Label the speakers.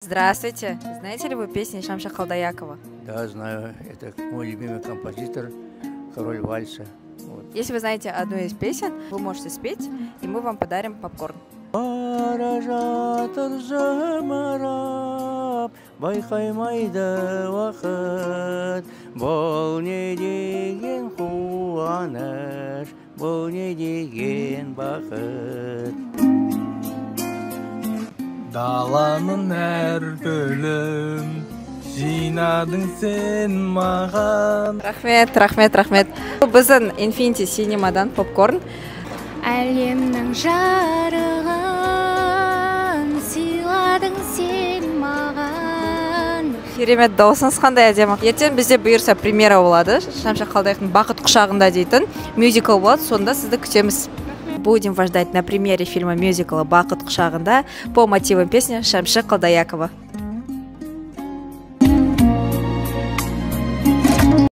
Speaker 1: Здравствуйте. Знаете ли вы песни Шамши Қалдаякова?
Speaker 2: Да, знаю. Это мой любимый композитор, король вальса. Вот.
Speaker 1: Если вы знаете одну из песен, вы можете спеть, и мы вам подарим попкорн.
Speaker 2: Бара жатыр зымырап, байқаймайды уақыт. Бұл не деген қуаныш, бұл не деген бақыт.
Speaker 3: Даланың әр гүлін жинадың сен маған.
Speaker 1: Рахмет. Біздің Infinity Cinemaдан попкорн.
Speaker 4: Әлемнің жарығын сыйладың сен маған.
Speaker 1: Керемет, дауысыңыз қандай әдемі. Ертең бізде бұйырса премьера болады. Шамши Қалдаяқтың бақыт құшағында дейтін мюзикл болады. Сонда сізді күтеміз. Будем вас ждать на премьере фильма мюзикла «Бақыт құшағында» по мотивам песни Шамши Қалдаякова.